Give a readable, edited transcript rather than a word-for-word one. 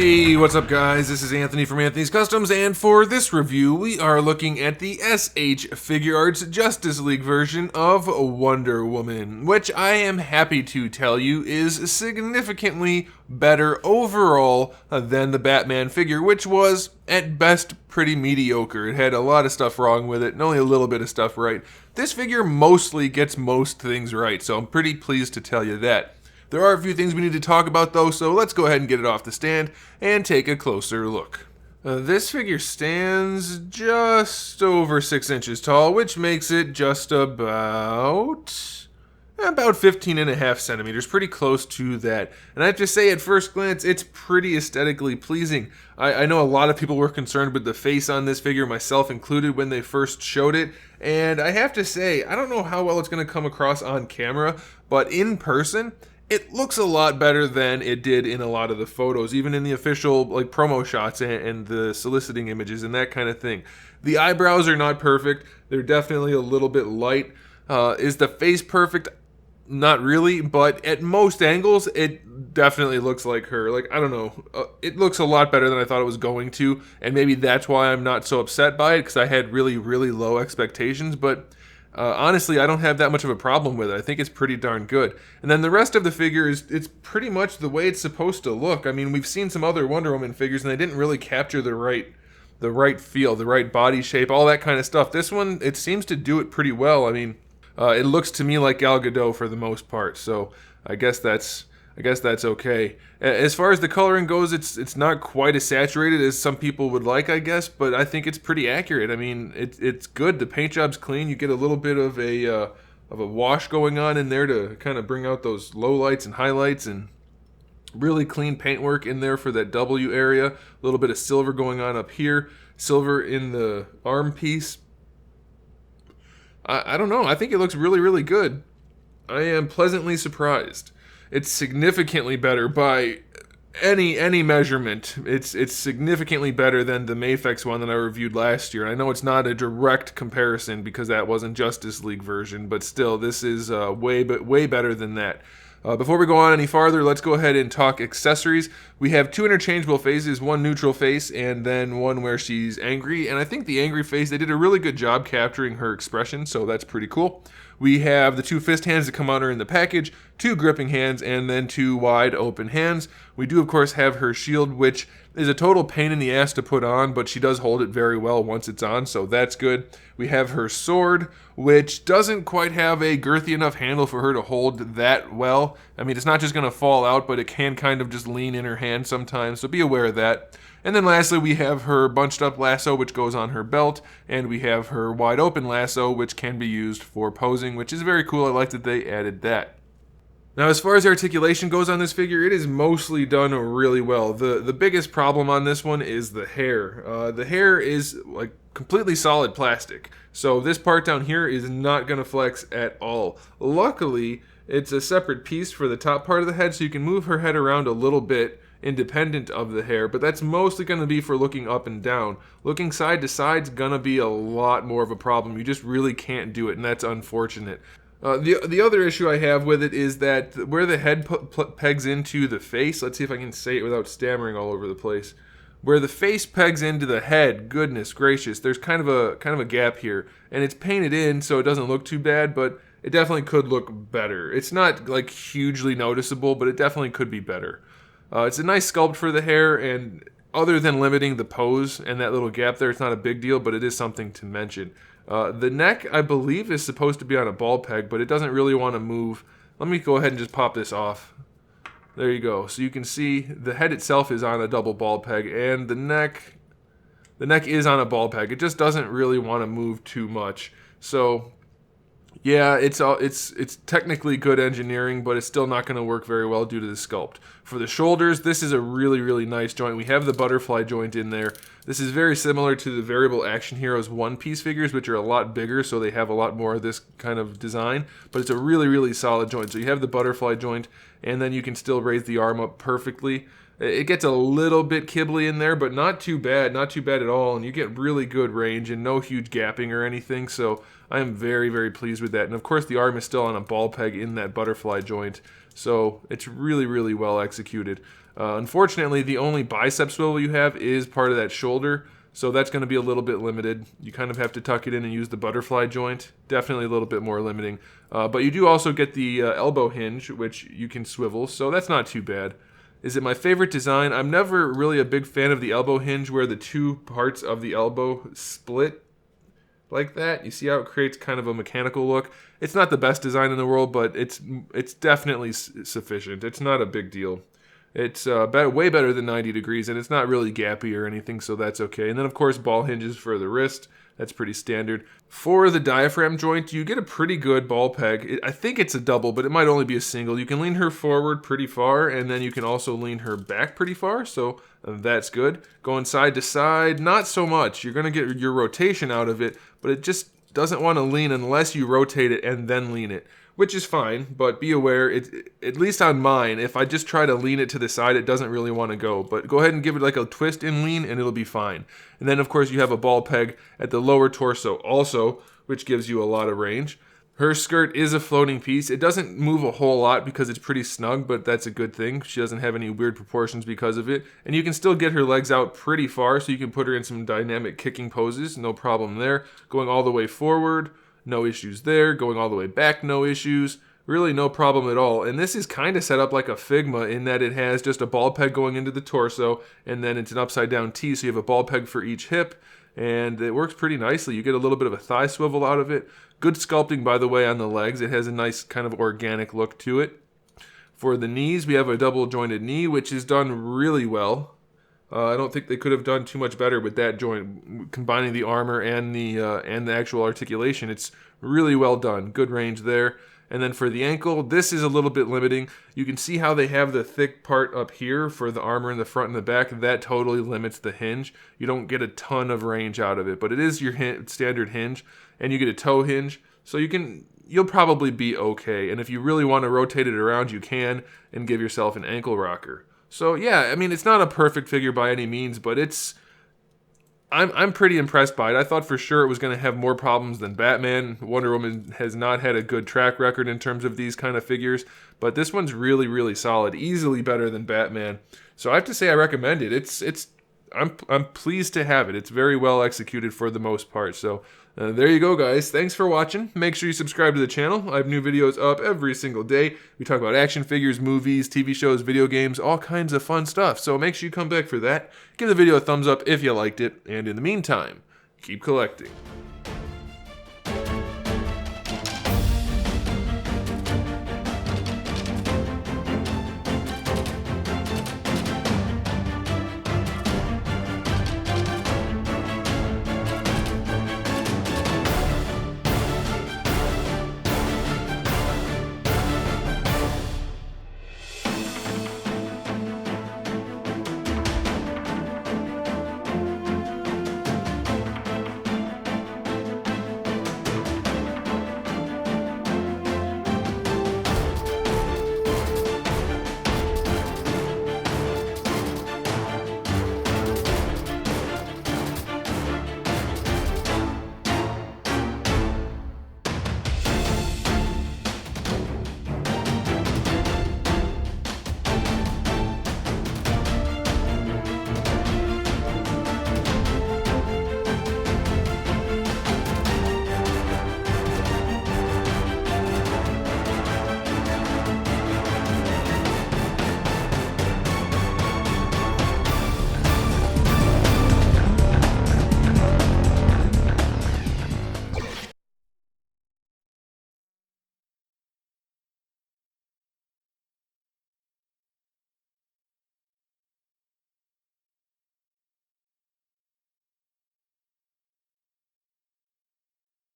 Hey, what's up guys? This is Anthony from Anthony's Customs, and for this review we are looking at the SH Figuarts Justice League version of Wonder Woman, which I am happy to tell you is significantly better overall than the Batman figure, which was at best pretty mediocre. It had a lot of stuff wrong with it and only a little bit of stuff right. This figure mostly gets most things right, so I'm pretty pleased to tell you that. There are a few things we need to talk about though, so let's go ahead and get it off the stand and take a closer look. This figure stands just over 6 inches tall, which makes it just about 15.5 centimeters, pretty close to that. And I have to say, at first glance, it's pretty aesthetically pleasing. I know a lot of people were concerned with the face on this figure, myself included, when they first showed it. And I have to say, I don't know how well it's going to come across on camera, but in person, it looks a lot better than it did in a lot of the photos, even in the official promo shots and the soliciting images and that kind of thing. The eyebrows are not perfect. They're definitely a little bit light. Is the face perfect? Not really, but at most angles, it definitely looks like her. I don't know. It looks a lot better than I thought it was going to, and maybe that's why I'm not so upset by it, because I had really, really low expectations, but honestly, I don't have that much of a problem with it. I think it's pretty darn good. And then the rest of the figure it's pretty much the way it's supposed to look. I mean, we've seen some other Wonder Woman figures, and they didn't really capture the right feel, the right body shape, all that kind of stuff. This one, it seems to do it pretty well. I mean, it looks to me like Gal Gadot for the most part, so I guess that's okay. As far as the coloring goes, it's not quite as saturated as some people would like, I guess, but I think it's pretty accurate. I mean, it's good. The paint job's clean. You get a little bit of a wash going on in there to kind of bring out those lowlights and highlights, and really clean paintwork in there for that W area. A little bit of silver going on up here, silver in the arm piece. I don't know. I think it looks really, really good. I am pleasantly surprised. It's significantly better by any measurement. It's significantly better than the Mafex one that I reviewed last year. I know it's not a direct comparison because that wasn't Justice League version, but still, this is way better than that. Before we go on any farther, let's go ahead and talk accessories. We have 2 interchangeable faces, one neutral face, and then one where she's angry. And I think the angry face, they did a really good job capturing her expression, so that's pretty cool. We have the 2 fist hands that come on her in the package, 2 gripping hands, and then 2 wide open hands. We do, of course, have her shield, which is a total pain in the ass to put on, but she does hold it very well once it's on, so that's good. We have her sword, which doesn't quite have a girthy enough handle for her to hold that well. I mean, it's not just going to fall out, but it can kind of just lean in her hand sometimes, so be aware of that. And then lastly, we have her bunched up lasso, which goes on her belt, and we have her wide open lasso, which can be used for posing, which is very cool. I like that they added that. Now, as far as articulation goes on this figure, it is mostly done really well. The biggest problem on this one is the hair. The hair is completely solid plastic, so this part down here is not going to flex at all. Luckily, it's a separate piece for the top part of the head, so you can move her head around a little bit independent of the hair, but that's mostly going to be for looking up and down. Looking side to side is going to be a lot more of a problem. You just really can't do it, and that's unfortunate. The other issue I have with it is that where the head pegs into the face, let's see if I can say it without stammering all over the place. Where the face pegs into the head, goodness gracious, there's kind of a gap here, and it's painted in so it doesn't look too bad, but it definitely could look better. It's not hugely noticeable, but it definitely could be better. It's a nice sculpt for the hair, and other than limiting the pose and that little gap there, it's not a big deal, but it is something to mention. The neck, I believe, is supposed to be on a ball peg, but it doesn't really want to move. Let me go ahead and just pop this off. There you go. So you can see the head itself is on a double ball peg, and the neck is on a ball peg. It just doesn't really want to move too much. So yeah, it's technically good engineering, but it's still not going to work very well due to the sculpt. For the shoulders, this is a really, really nice joint. We have the butterfly joint in there. This is very similar to the Variable Action Heroes one-piece figures, which are a lot bigger, so they have a lot more of this kind of design. But it's a really, really solid joint. So you have the butterfly joint, and then you can still raise the arm up perfectly. It gets a little bit kibbly in there, but not too bad at all, and you get really good range and no huge gapping or anything, so I am very, very pleased with that. And of course the arm is still on a ball peg in that butterfly joint, so it's really, really well executed. Unfortunately, the only bicep swivel you have is part of that shoulder, so that's going to be a little bit limited. You kind of have to tuck it in and use the butterfly joint. Definitely a little bit more limiting. But you do also get the elbow hinge, which you can swivel, so that's not too bad. Is it my favorite design? I'm never really a big fan of the elbow hinge where the two parts of the elbow split like that. You see how it creates kind of a mechanical look? It's not the best design in the world, but it's definitely sufficient. It's not a big deal. It's way better than 90 degrees, and it's not really gappy or anything, so that's okay. And then, of course, ball hinges for the wrist. That's pretty standard. For the diaphragm joint, you get a pretty good ball peg. I think it's a double, but it might only be a single. You can lean her forward pretty far, and then you can also lean her back pretty far, so that's good. Going side to side, not so much. You're going to get your rotation out of it, but it just doesn't want to lean unless you rotate it and then lean it, which is fine, but be aware, at least on mine, if I just try to lean it to the side, it doesn't really want to go. But go ahead and give it like a twist and lean, and it'll be fine. And then, of course, you have a ball peg at the lower torso also, which gives you a lot of range. Her skirt is a floating piece. It doesn't move a whole lot because it's pretty snug, but that's a good thing. She doesn't have any weird proportions because of it. And you can still get her legs out pretty far, so you can put her in some dynamic kicking poses. No problem there. Going all the way forward, no issues there. Going all the way back, no issues. Really no problem at all. And this is kind of set up like a Figma in that it has just a ball peg going into the torso, and then it's an upside down T, so you have a ball peg for each hip, and it works pretty nicely. You get a little bit of a thigh swivel out of it. Good sculpting, by the way, on the legs. It has a nice kind of organic look to it. For the knees, we have a double jointed knee, which is done really well. I don't think they could have done too much better with that joint, combining the armor and the actual articulation. It's really well done. Good range there. And then for the ankle, this is a little bit limiting. You can see how they have the thick part up here for the armor in the front and the back. That totally limits the hinge. You don't get a ton of range out of it, but it is your standard hinge, and you get a toe hinge, so you'll probably be okay. And if you really want to rotate it around, you can, and give yourself an ankle rocker. So yeah, I mean, it's not a perfect figure by any means, but I'm pretty impressed by it. I thought for sure it was going to have more problems than Batman. Wonder Woman has not had a good track record in terms of these kind of figures, but this one's really, really solid, easily better than Batman. So I have to say I recommend it. I'm pleased to have it. It's very well executed for the most part. So there you go, guys. Thanks for watching. Make sure you subscribe to the channel. I have new videos up every single day. We talk about action figures, movies, TV shows, video games, all kinds of fun stuff. So make sure you come back for that. Give the video a thumbs up if you liked it. And in the meantime, keep collecting.